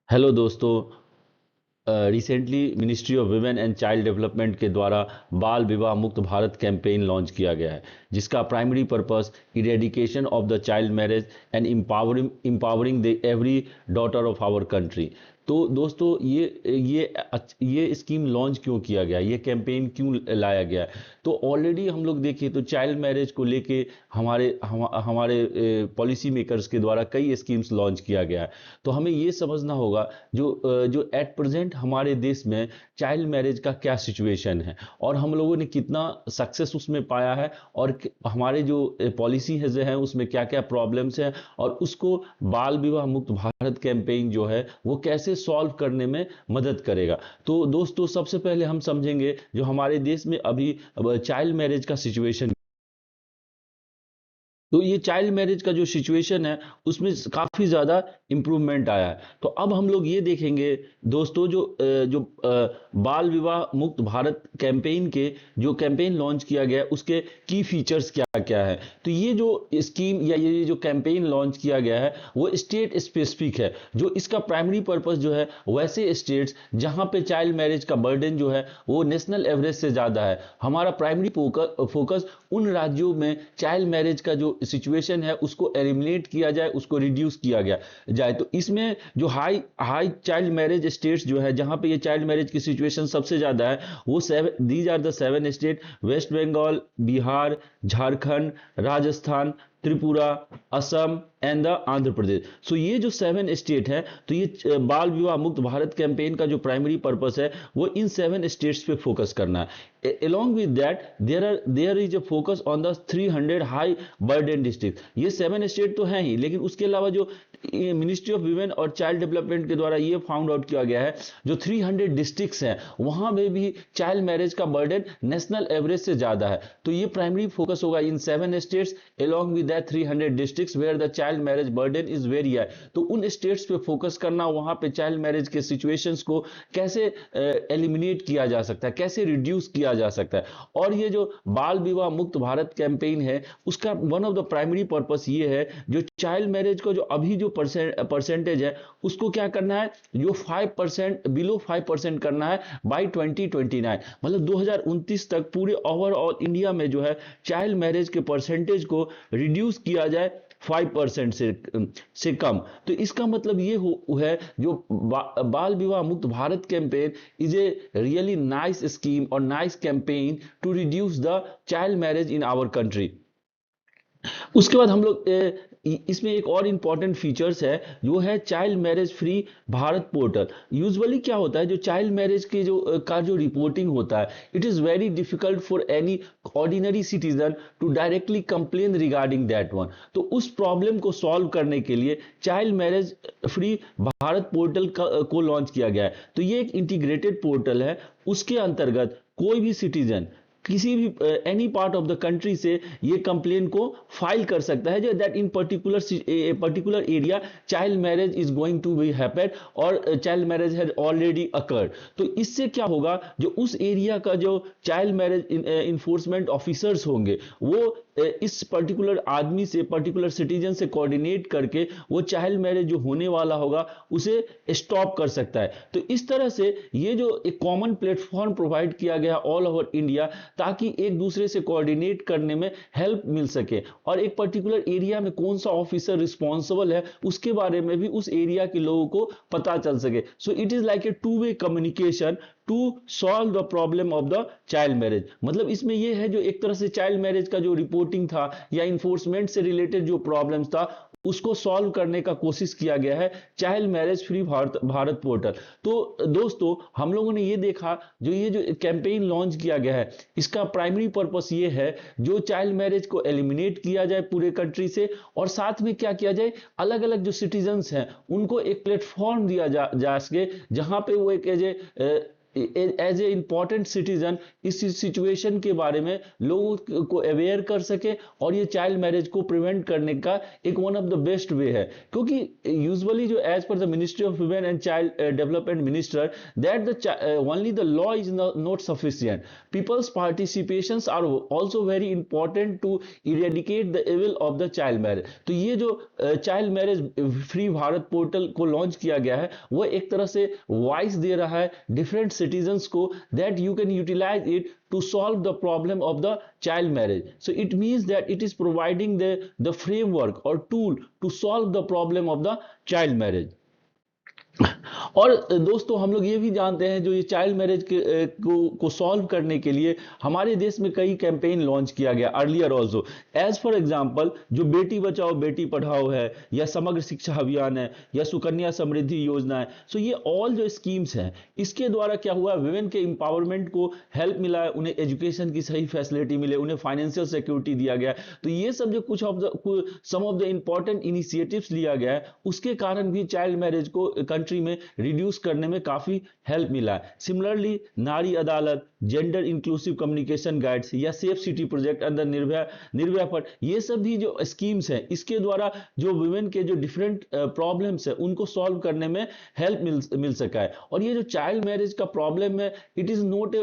Hello दोस्तों। Recently ministry of women and child development के द्वारा बाल विवाह मुक्त भारत कैंपेन लॉन्च किया गया है, जिसका primary purpose eradication of the child marriage and empowering the every daughter of our country. तो दोस्तों ये स्कीम लॉन्च क्यों किया गया, ये कैंपेन क्यों लाया गया? तो ऑलरेडी हम लोग देखें तो चाइल्ड मैरिज को लेके हमारे पॉलिसी मेकर्स के द्वारा कई स्कीम्स लॉन्च किया गया है। तो हमें ये समझना होगा जो एट प्रेजेंट हमारे देश में चाइल्ड मैरिज का क्या सिचुएशन है और हम लोगों ने कितना सक्सेस उसमें पाया है, और हमारे जो पॉलिसी है उसमें क्या क्या प्रॉब्लम्स हैं, और उसको बाल विवाह मुक्त भारत कैंपेन जो है वो कैसे सॉल्व करने में मदद करेगा। तो दोस्तों सबसे पहले हम समझेंगे जो हमारे देश में अभी चाइल्ड मैरिज का सिचुएशन। तो ये चाइल्ड मैरिज का जो सिचुएशन है उसमें काफी ज्यादा इंप्रूवमेंट आया है। तो अब हम लोग ये देखेंगे दोस्तों बाल विवाह मुक्त भारत कैंपेन के जो कैंपेन लॉन्च किया गया है उसके की फीचर्स क्या क्या है। तो ये जो स्कीम या ये जो कैंपेन लॉन्च किया गया है वो स्टेट स्पेसिफिक है। जो इसका प्राइमरी पर्पस जो है वैसे स्टेट्स जहां पे चाइल्ड मैरिज का बर्डन जो है वो नेशनल एवरेज से ज्यादा है, हमारा प्राइमरी फोकस उन राज्यों में चाइल्ड मैरिज का जो सिचुएशन है उसको एलिमिनेट किया जाए, उसको रिड्यूस किया गया जाए। तो इसमें जो high high child marriage states जो है जहां पे ये चाइल्ड मैरिज की सिचुएशन सबसे ज्यादा है वो these are the 7 state: West Bengal, Bihar, Jharkhand, Rajasthan, Tripura, Assam and the Andhra Pradesh. So ये जो 7 स्टेट है, तो ये बाल विवाह मुक्त भारत कैंपेन का जो प्राइमरी पर्पस है वो इन 7 स्टेट्स पे फोकस करना है। along with that there is a focus on the 300 high burden districts। ये 7 स्टेट तो हैं ही, लेकिन उसके अलावा जो मिनिस्ट्री ऑफ वुमेन और चाइल्ड डेवलपमेंट के द्वारा ये फाउंड आउट किया गया है जो 300 डिस्ट्रिक्ट्स हैं वहां में भी चाइल्ड मैरिज का बर्डन नेशनल एवरेज से ज्यादा है। तो ये प्राइमरी फोकस होगा इन 7 states along with that 300 districts where the child marriage burden is very high। तो उन स्टेट्स पे फोकस करना, वहां पे चाइल्ड मैरिज के सिचुएशंस को कैसे एलिमिनेट किया जा सकता है, कैसे रिड्यूस किया जा सकता है। और ये जो बाल विवाह मुक्त भारत कैंपेन है उसका one of the primary purpose ये है जो चाइल्ड मैरिज का जो अभी जो परसेंटेज है उसको क्या करना है, जो 5% बिलो 5% करना है बाई 2029। मतलब 2029 तक पूरे ओवरऑल इंडिया में जो है चाइल्ड मैरिज के परसेंटेज को रिड्यूस किया जाए 5% से कम। तो इसका मतलब ये है जो बाल विवाह मुक्त Bharat campaign is a really nice scheme और nice campaign to reduce the child marriage in our country. उसके बाद हम लोग इसमें एक और इंपॉर्टेंट फीचर्स है जो है child marriage free Bharat portal. Usually क्या होता है जो चाइल्ड मैरिज के जो रिपोर्टिंग होता है, it is very difficult for any ordinary citizen to directly complain regarding that one. तो उस प्रॉब्लम को सॉल्व करने के लिए child marriage free Bharat portal को लॉन्च किया गया है। तो ये एक इंटीग्रेटेड पोर्टल है, उसके अंतर्गत कोई भी सिटीजन किसी भी any part of the country से ये कंप्लेन को फाइल कर सकता है जो that in particular area child marriage is going to be happened और child marriage has already occurred. तो इससे क्या होगा, जो उस एरिया का जो चाइल्ड मैरिज इन्फोर्समेंट ऑफिसर्स होंगे वो इस पर्टिकुलर आदमी से, पर्टिकुलर सिटीजन से कोऑर्डिनेट करके वो चाइल्ड मैरिज जो होने वाला होगा उसे स्टॉप कर सकता है। तो इस तरह से ये जो एक कॉमन प्लेटफॉर्म प्रोवाइड किया गया ऑल ओवर इंडिया ताकि एक दूसरे से कोऑर्डिनेट करने में हेल्प मिल सके, और एक पर्टिकुलर एरिया में कौन सा ऑफिसर रिस्पॉन्सिबल है उसके बारे में भी उस एरिया के लोगों को पता चल सके। So it is like a two way communication to solve the problem of the child marriage. मतलब इसमें यह है जो एक तरह से चाइल्ड मैरिज का जो रिपोर्टिंग था या इन्फोर्समेंट से रिलेटेड जो प्रॉब्लम्स था उसको सॉल्व करने का कोशिश किया गया है child marriage free Bharat portal. तो दोस्तों हम लोगों ने ये देखा जो ये जो कैंपेन लॉन्च किया गया है इसका प्राइमरी पर्पस ये है जो चाइल्ड मैरिज को एलिमिनेट किया जाए पूरे कंट्री से, और साथ में क्या किया जाए अलग अलग जो सिटीजन्स हैं उनको एक प्लेटफॉर्म दिया जा सके जहां पे वो एक as a as a important citizen इस सिचुएशन के बारे में लोगों को अवेयर कर सके, और ये चाइल्ड मैरिज को प्रिवेंट करने का एक one of the best way है। क्योंकि यूजुअली जो as per the ministry of women and child development minister, that the only the law is not sufficient, peoples participations are also very important to eradicate the evil of the child marriage. तो ये जो child marriage free Bharat portal को launch किया गया है, वो एक तरह से वॉइस दे रहा है डिफरेंट सिटीजन्स को, that you can utilize it to solve the problem of the child marriage. So it means that it is providing the framework or tool to solve the problem of the child marriage. और दोस्तों हम लोग ये भी जानते हैं, जो ये चाइल्ड मैरिज को सॉल्व करने के लिए हमारे देश में कई कैंपेन लॉन्च किया गया earlier also. As for example जो बेटी बचाओ बेटी पढ़ाओ है, या समग्र शिक्षा अभियान है, या सुकन्या समृद्धि योजना है। सो ये ऑल जो स्कीम्स हैं, इसके द्वारा क्या हुआ, वुमेन के एम्पावरमेंट को हेल्प मिला है, उन्हें एजुकेशन की सही फैसिलिटी मिले, उन्हें फाइनेंशियल सिक्योरिटी दिया गया। तो ये सब जो सम ऑफ द इंपॉर्टेंट इनिशिएटिव्स लिया गया है, उसके कारण भी चाइल्ड मैरिज को कंट्री में रिड्यूस करने में काफी हेल्प मिला है। सिमिलरली नारी अदालत, जेंडर इंक्लूसिव कम्युनिकेशन गाइड्स, या सेफ सिटी प्रोजेक्ट अंदर निर्भया पर, ये सब भी जो स्कीम्स हैं, इसके द्वारा जो वुमेन के जो डिफरेंट प्रॉब्लम्स है उनको सॉल्व करने में हेल्प मिल सका है। और ये जो चाइल्ड मैरिज का प्रॉब्लम है, it is not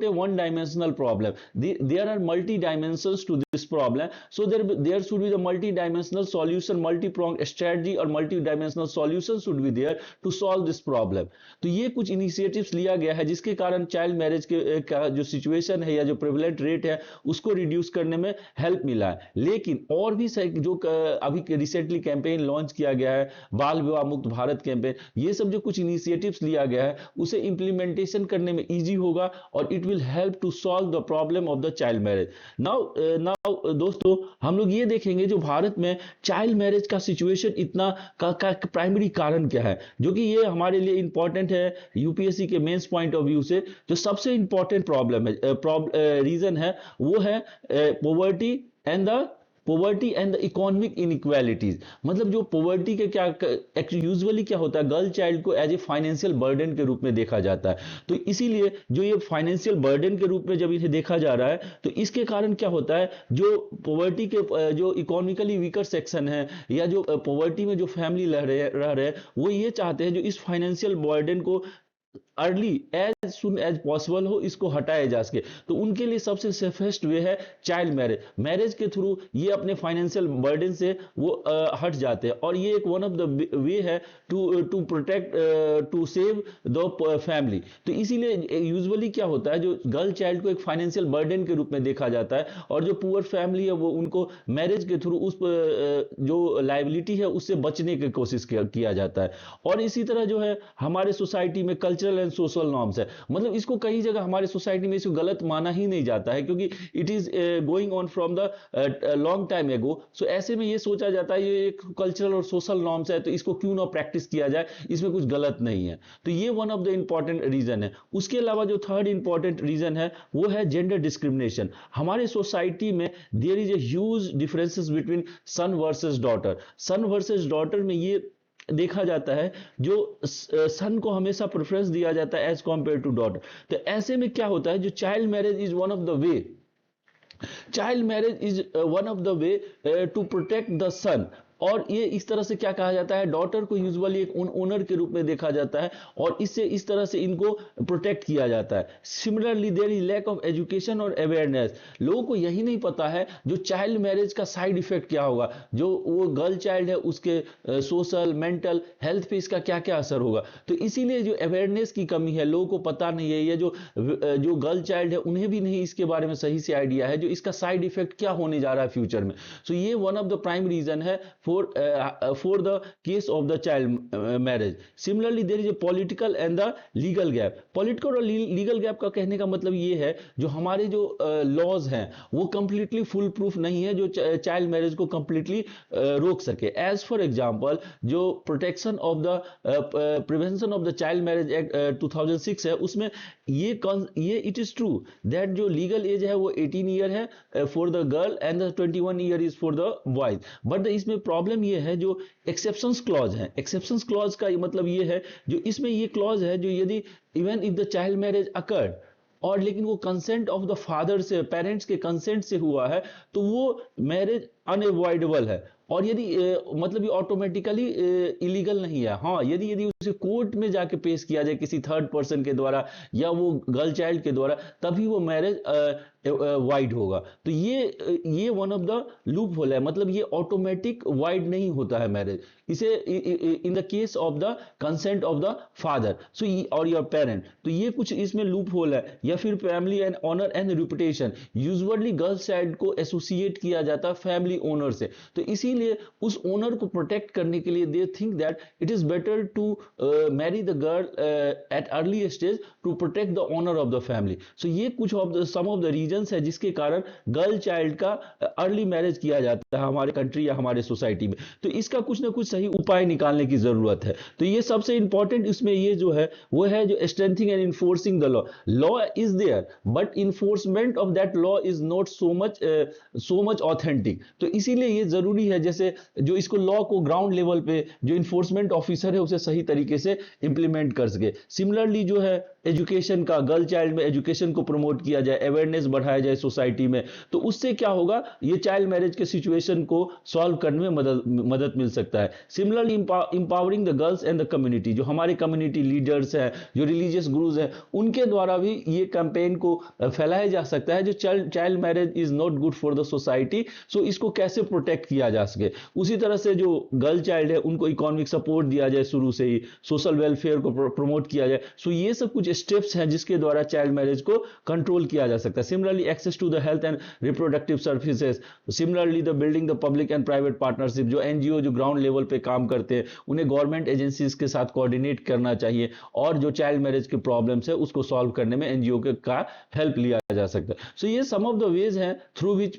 a one dimensional problem, there are multi dimensions to this problem. So there should be the multi dimensional solution, multi prong strategy और multi dimensional solution should be there to solve this problem. तो ये कुछ initiatives लिया गया है, जिसके कारण child marriage का जो सिचुएशन है, या जो प्रेवलेंट रेट है, उसको रिड्यूस करने में हेल्प मिला है। लेकिन और भी जो अभी रिसेंटली कैंपेन लॉन्च किया गया है, बाल विवाह मुक्त भारत कैंपेन, ये सब जो कुछ इनिशिएटिव्स लिया गया है, उसे इंप्लीमेंटेशन करने में इजी होगा, और it will help to solve the problem of the child marriage. Now दोस्तों हम लोग ये देखेंगे, जो भारत में चाइल्ड मैरिज का सिचुएशन इतना का प्राइमरी कारण क्या है, जो कि ये हमारे लिए इंपॉर्टेंट है यूपीएससी के मेंस पॉइंट ऑफ व्यू से। जो सबसे इंपॉर्टेंट प्रॉब्लम है, रीजन है, वो है poverty and the economic inequalities. मतलब जो पोवर्टी के क्या यूजुअली क्या होता है, गर्ल चाइल्ड को एज ए फाइनेंशियल बर्डन के रूप में देखा जाता है। तो इसीलिए जो ये फाइनेंशियल बर्डन के रूप में जब इन्हें देखा जा रहा है, तो इसके कारण क्या होता है, जो पोवर्टी के जो इकोनॉमिकली वीकर सेक्शन है, या जो पोवर्टी में जो फैमिली रह रहे हैं, वो ये चाहते हैं जो इस फाइनेंशियल बर्डन को early as soon as possible हो, इसको हटाया जा सके। तो उनके लिए सबसे सेफेस्ट वे है चाइल्ड मैरिज। मैरिज के थ्रू ये अपने फाइनेंशियल बर्डन से वो हट जाते हैं, और ये एक वन ऑफ द वे है to protect to save the family. तो इसीलिए यूजुअली क्या होता है, जो गर्ल चाइल्ड को एक फाइनेंशियल बर्डन के रूप में देखा जाता है, और जो पुअर फैमिली है वो उनको मैरिज के थ्रू उस जो लायबिलिटी है उससे बचने की कोशिश किया जाता है। और इसी तरह जो है हमारे सोसाइटी में कल्चरल एंड सोशल नॉर्म्स है, मतलब इसको कई जगह हमारे सोसाइटी में इसको गलत माना ही नहीं जाता है, क्योंकि it is going on from the long time एगो। सो ऐसे में ये सोचा जाता है ये एक कल्चरल और सोशल नॉर्म्स है, तो इसको क्यों ना प्रैक्टिस किया जाए, इसमें कुछ गलत नहीं है। तो ये one of the important reason है। उसके अलावा जो थर्ड इंपॉर्टेंट रीजन है, वो है जेंडर डिस्क्रिमिनेशन। हमारे सोसाइटी में there is a huge differences between son versus daughter. Son versus daughter में ये देखा जाता है, जो सन को हमेशा प्रेफरेंस दिया जाता है एज कंपेयर टू डॉटर। तो ऐसे में क्या होता है, जो child marriage is one of the way, child marriage is one of the way to protect the son. और ये इस तरह से क्या कहा जाता है, डॉटर को यूजुअली एक ओनर के रूप में देखा जाता है, और इससे इस तरह से इनको प्रोटेक्ट किया जाता है। Similarly there is lack of education और अवेयरनेस। लोगों को यही नहीं पता है जो चाइल्ड मैरिज का साइड इफेक्ट क्या होगा, जो वो गर्ल चाइल्ड है उसके सोशल मेंटल हेल्थ पे इसका क्या क्या असर होगा। तो इसीलिए जो अवेयरनेस की कमी है, लोगों को पता नहीं है, ये जो गर्ल चाइल्ड है उन्हें भी नहीं इसके बारे में सही से आइडिया है, जो इसका साइड इफेक्ट क्या होने जा रहा है फ्यूचर में। सो ये one of the prime reason है for the case of the child marriage. Similarly, there is a political and the legal gap. Political और legal gap का कहने का मतलब ये है, जो हमारे जो laws हैं वो completely full proof नहीं है, जो child marriage को completely रोक सके। As for example, जो protection of the prevention of the child marriage act 2006 है, उसमें ये it is true that जो legal age है वो 18 ईयर है for the girl and the 21 year is for the boys, but इसमें प्रॉब्लम ये है जो एक्सेप्शंस क्लॉज है, एक्सेप्शंस क्लॉज का मतलब ये है जो इसमें ये क्लॉज है जो यदि even if the child marriage occurred और लेकिन वो कंसेंट ऑफ द फादर से, पेरेंट्स के कंसेंट से हुआ है, तो वो मैरिज अनएवॉइडेबल है। और यदि मतलब ये ऑटोमेटिकली इलीगल नहीं है। हाँ, यदि यदि उसे कोर्ट में जाके पेश किया जाए किसी थर्ड पर्सन के द्वारा या वो गर्ल चाइल्ड के द्वारा, तभी वो मैरिज वाइड होगा। तो ये one of the loop hole है, मतलब ये ऑटोमेटिक वाइड नहीं होता है मैरिज, इसे in the case of the consent of the father so और योर पेरेंट। तो ये कुछ इसमें लूप होल है। या फिर family and honour and reputation, usually girl child को एसोसिएट किया जाता है फैमिली ओनर से, तो इसीलिए उस ओनर को प्रोटेक्ट करने के लिए they think that it is better to marry the girl at early stage to protect the honour of the family. So ये कुछ of the some of the reasons है जिसके कारण गर्ल चाइल्ड का अर्ली मैरिज किया जाता है हमारे कंट्री या हमारे सोसाइटी में। तो इसका कुछ ना कुछ सही उपाय निकालने की जरूरत है। तो ये सबसे इंपॉर्टेंट इसमें ये जो है वो है जो strengthening and enforcing the law. Law is there but enforcement of that law is not so much authentic. तो इसीलिए ये जरूरी है जैसे जो इसको लॉ को ग्राउंड लेवल पे जो इन्फोर्समेंट ऑफिसर है उसे सही तरीके से इंप्लीमेंट कर सके। सिमिलरली जो है एजुकेशन का, गर्ल चाइल्ड में एजुकेशन को प्रमोट किया जाए, अवेयरनेस बढ़ाया जाए सोसाइटी में, तो उससे क्या होगा, ये चाइल्ड मैरिज के सिचुएशन को सॉल्व करने में मदद मिल सकता है। Similarly empowering the girls and the community, जो हमारे कम्युनिटी लीडर्स हैं, जो रिलीजियस गुरुज हैं, उनके द्वारा भी ये कैंपेन को फैलाया जा सकता है जो child marriage is not good for the society, so इसको कैसे प्रोटेक्ट किया जा सके। उसी तरह से जो गर्ल चाइल्ड है उनको इकोनॉमिक सपोर्ट दिया जाए, शुरू से ही सोशल वेलफेयर को प्रमोट किया जाए। सो ये सब कुछ स्टेप्स हैं जिसके द्वारा चाइल्ड मैरिज को कंट्रोल किया जा सकता है। Similarly access to the health and reproductive services, similarly the building the public and private partnership, जो एनजीओ जो ग्राउंड लेवल पे काम करते हैं उन्हें गवर्नमेंट एजेंसीज के साथ कोऑर्डिनेट करना चाहिए और जो चाइल्ड मैरिज के प्रॉब्लम्स है उसको सॉल्व करने में एनजीओ का हेल्प लिया जा सकता है। सो ये सम ऑफ द वेज हैं through which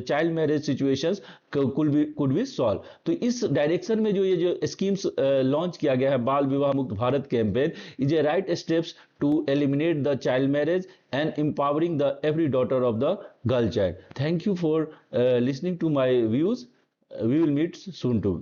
child marriage situations could be solved। तो इस डायरेक्शन में जो ये जो स्कीम्स लॉन्च किया गया है, बाल विवाह मुक्त Bharat campaign is A right steps to eliminate the child marriage and empowering the every daughter of the girl child। Thank you for listening to my views। We will meet soon too।